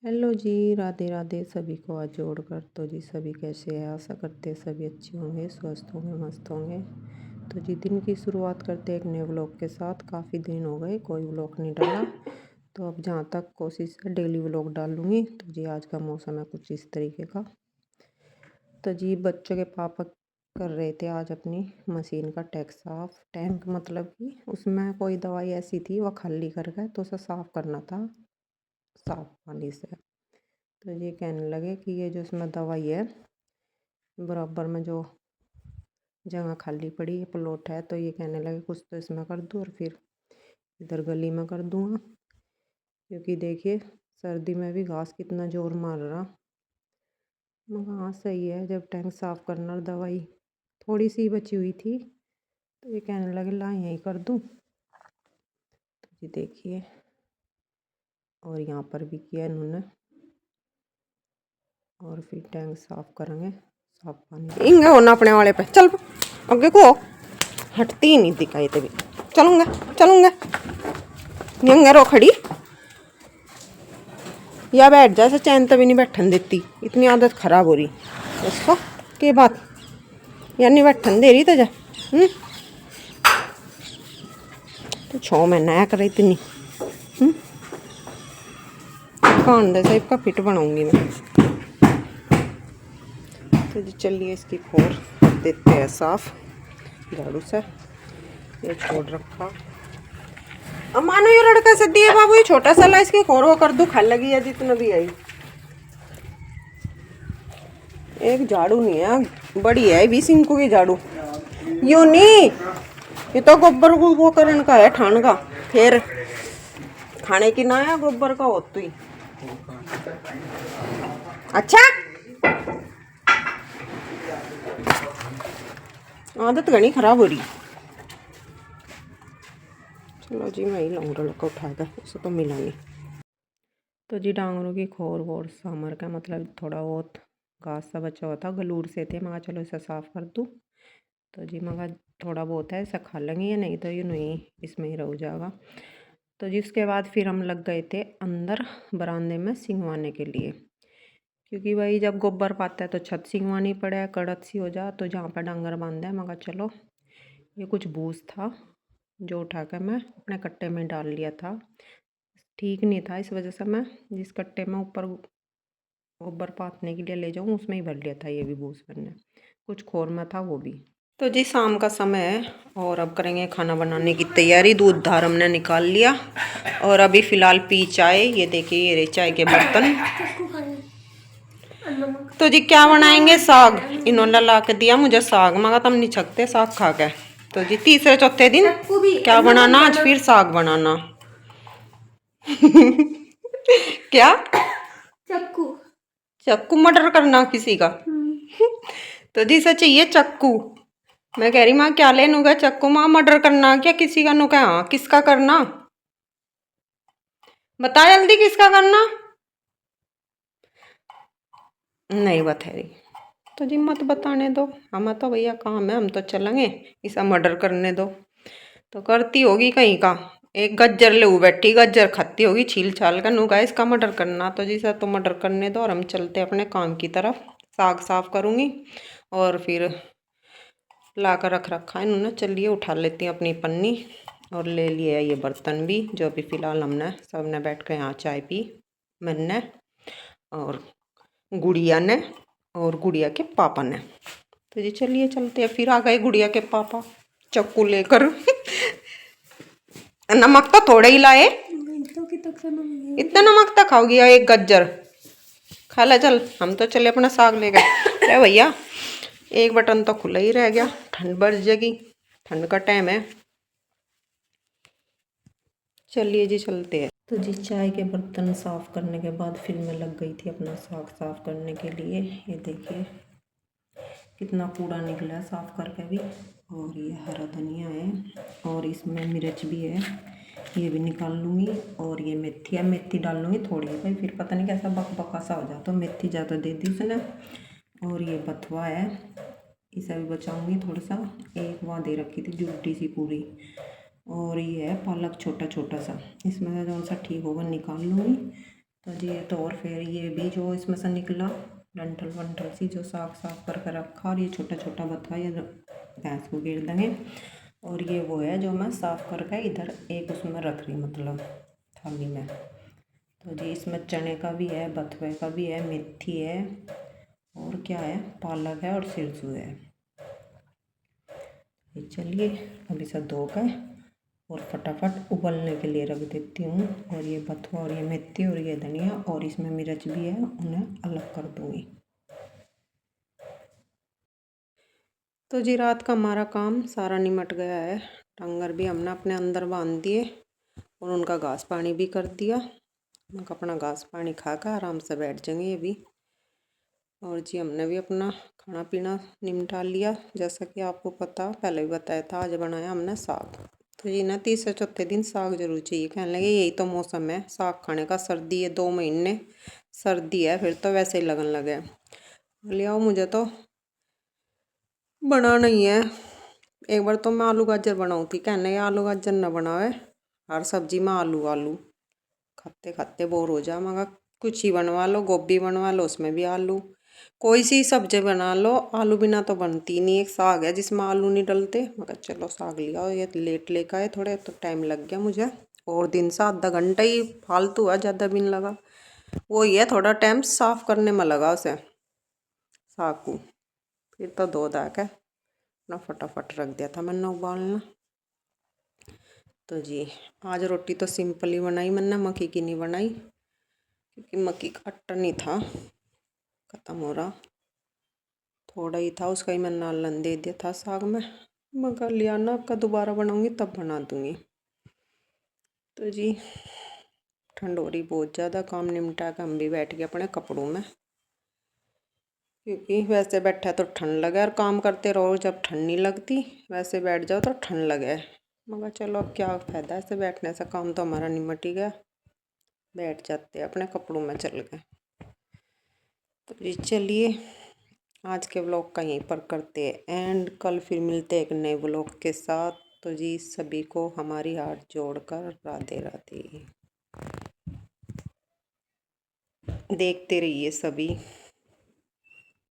Hello जी, राधे राधे सभी को आज जोड़कर। तो जी सभी कैसे हैं? आशा करते हैं सभी अच्छे होंगे, स्वस्थ होंगे, मस्त होंगे। तो जी दिन की शुरुआत करते हैं एक नए व्लॉग के साथ। काफ़ी दिन हो गए कोई व्लॉग नहीं डाला, तो अब जहाँ तक कोशिश है डेली व्लॉग डालूँगी। तो जी आज का मौसम है कुछ इस तरीके का। तो जी बच्चों के पापा कर रहे थे आज अपनी मशीन का टैंक साफ। टैंक मतलब कि उसमें कोई दवाई ऐसी थी वह खाली कर गए, तो उसे साफ़ करना था साफ पानी से। तो ये कहने लगे कि ये जो इसमें दवाई है, बराबर में जो जगह खाली पड़ी है प्लॉट है, तो ये कहने लगे कुछ तो इसमें कर दूँ और फिर इधर गली में कर दूँगा। क्योंकि देखिए सर्दी में भी घास कितना जोर मार रहा। मगर हाँ सही है, जब टैंक साफ़ करना और दवाई थोड़ी सी बची हुई थी, तो ये कहने लगे ला यहीं कर दूँ। तो ये देखिए, और यहाँ पर भी किया इन्होंने। और फिर टैंक साफ़ करेंगे, साफ पानी इंगे होना अपने वाले पे। चल आगे को हटती ही नहीं दिखाई तभी। चलूंगा चलूंगा यंगे रो खड़ी या बैठ जा, ऐसे चैन तभी नहीं बैठन देती। इतनी आदत खराब हो रही उसको के बात, या नहीं बैठन दे रही तुझे। तो 6 महीना कर इतनी कान दे साहिब का फिट बनाऊंगी मैं। तो जी चलिए इसकी खोर कर देते हैं साफ झाड़ू से। ये छोड़ रखा। अब मानो ये लड़का से दिए बाबू, ये छोटा सा ला इसकी खोर वो कर दो, खा लगी है जितना भी आई। एक झाड़ू नहीं है, बड़ी है भी सिंकू की झाड़ू। यो नहीं, ये तो गोबर को वो करन का है, ठान का। फिर खाने की ना है, गोबर का होती ही। अच्छा आदत घनी खराब हो रही। चलो जी मैं ही लाऊं लड़का उठाकर, उसे तो मिला नहीं। तो जी डांगरों की खोर वोर सामर का मतलब थोड़ा बहुत घास सा बचा हुआ था, गलूर से थे। मगर चलो इसे साफ़ कर दूँ। तो जी मगर थोड़ा बहुत है, इसे खा लेंगे या नहीं तो ये नहीं इसमें ही रह जाएगा। तो जी उसके बाद फिर हम लग गए थे अंदर बरामदे में सिंगवाने के लिए। क्योंकि भाई जब गोबर पाता है तो छत सिंगवानी पड़े, कड़क सी हो जा, तो जहाँ पर डांगर बांधा है। मगर चलो ये कुछ बूझ था जो उठा कर मैं अपने कट्टे में डाल लिया था। ठीक नहीं था, इस वजह से मैं जिस कट्टे में ऊपर गोबर पाथने के लिए ले जाऊँ उसमें ही भर लिया था ये भी बूझ भरने। कुछ खोर में था वो भी। तो जी शाम का समय है और अब करेंगे खाना बनाने की तैयारी। दूध धार हमने निकाल लिया और अभी फ़िलहाल पी चाय। ये देखिए ये रहे चाय के बर्तन। तो जी क्या बनाएंगे? साग। इन्होंने ला के दिया मुझे साग, मगर तुम नहीं छकते साग खा के। तो जी तीसरे चौथे दिन क्या बनाना? आज फिर साग बनाना। क्या चक्कू? चक्कू मर्डर करना किसी का? तो जी से चाहिए चक्कू। मैं कह रही माँ क्या ले नुगा चक्कू? माँ मर्डर करना क्या किसी का? नुका हाँ किसका करना बता जल्दी, किसका करना? नहीं बता रही। तो जी मत बताने दो, हमें तो भैया काम है, हम तो चलेंगे इसे मर्डर करने दो। तो करती होगी कहीं का। एक गज्जर ले बैठी, गज्जर खाती होगी छील छाल कर। नुका इसका मर्डर करना। तो जी सर तो मर्डर करने दो और हम चलते अपने काम की तरफ। साग साफ करूँगी और फिर ला कर रख रखा है इन्होंने। चलिए उठा लेती हूँ अपनी पन्नी और ले लिया ये बर्तन भी, जो अभी फ़िलहाल हमने सब ने बैठ कर यहाँ चाय पी। मैंने और गुड़िया ने और गुड़िया के पापा ने। तो जी चलिए चलते हैं। फिर आ गए गुड़िया के पापा चक्कू लेकर। नमक तो थोड़ा ही लाए, इतना नमक तो खाओगी? एक गज्जर खा ले चल। हम तो चले अपना साग ले गए। अरे भैया एक बटन तो खुला ही रह गया, ठंड बढ़ जाएगी, ठंड का टाइम है। चलिए जी चलते हैं। तो जी चाय के बर्तन साफ़ करने के बाद फिर मैं लग गई थी अपना साग साफ़ करने के लिए। ये देखिए कितना कूड़ा निकला है साफ़ करके भी। और ये हरा धनिया है और इसमें मिर्च भी है, ये भी निकाल लूँगी। और ये मेथी है, मेथी डाल लूँगी थोड़ी भाई, फिर पता नहीं कैसा बकबका सा हो जाता, तो मेथी ज़्यादा दे दी उसने। और ये बथुआ है, इसे भी बचाऊँगी थोड़ा सा। एक वहाँ दे रखी थी जुट्टी सी पूरी। और ये है पालक छोटा छोटा सा, इसमें से जो सा ठीक होगा निकाल लूँगी। तो जी ये तो और फिर ये भी जो इसमें से निकला डंठल वंठल सी जो साग साफ करके रखा, और ये छोटा छोटा बथा ये भैंस को गिर देंगे। और ये वो है जो मैं साफ करके इधर एक उसमें रख रही, मतलब थाली में। तो जी इसमें चने का भी है, बथुए का भी है, मेथी है, और क्या है, पालक है और सिरसू है। ये चलिए अभी से धो कर और फटाफट उबलने के लिए रख देती हूँ। और ये बथुआ और ये मेथी और ये धनिया और इसमें मिर्च भी है, उन्हें अलग कर दूँगी। तो जी रात का हमारा काम सारा निमट गया है। डंगर भी हमने अपने अंदर बांध दिए और उनका घास पानी भी कर दिया। मैं अपना घास पानी खा कर आराम से बैठ जाएंगे अभी। और जी हमने भी अपना खाना पीना निपटा लिया। जैसा कि आपको पता पहले भी बताया था, आज बनाया हमने साग। तो ये ना तीसरे चौथे दिन साग जरूर चाहिए। कहने लगे यही तो मौसम है साग खाने का, सर्दी है, 2 महीने सर्दी है, फिर तो वैसे ही लगन लगे। ले आओ, मुझे तो बनाना ही है। एक बार तो मैं आलू गाजर बनाऊँ थी, कहने लगे आलू गाजर न बनावे, हर सब्जी में आलू आलू खाते खाते बोर हो जा। मगर कुछ ही बनवा लो, गोभी बनवा लो उसमें भी आलू, कोई सी सब्जी बना लो, आलू बिना तो बनती नहीं। एक साग है जिसमें आलू नहीं डलते। मगर चलो साग लिया, ये लेट लेकर आए थोड़े, तो टाइम लग गया मुझे। और दिन से आधा घंटा ही फालतू है, ज़्यादा भी नहीं लगा। वो ये थोड़ा टाइम साफ करने में लगा उसे साग को, फिर तो धो धा के अपना फटाफट रख दिया था मैंने उबालना। तो जी आज रोटी तो सिंपल ही बनाई मैंने, मक्की की नहीं बनाई, क्योंकि मक्की का आटा नहीं था, ख़त्म हो रहा, थोड़ा ही था, उसका ही मैंने नालन दे दिया था साग में। मगर लिया ना, आपका दोबारा बनाऊंगी तब बना दूंगी। तो जी ठंड हो रही बहुत ज़्यादा, काम निपटा कर हम भी बैठ गए अपने कपड़ों में, क्योंकि वैसे बैठा तो ठंड लगे, और काम करते रहो जब ठंड नहीं लगती, वैसे बैठ जाओ तो ठंड लगे। मगर चलो अब क्या फ़ायदा ऐसे बैठने से, काम तो हमारा निमट ही गया, बैठ जाते अपने कपड़ों में चल गए। तो जी चलिए आज के व्लॉग का यहीं पर करते हैं एंड, कल फिर मिलते हैं एक नए व्लॉग के साथ। तो जी सभी को हमारी हाथ जोड़कर राधे राधे। देखते रहिए सभी।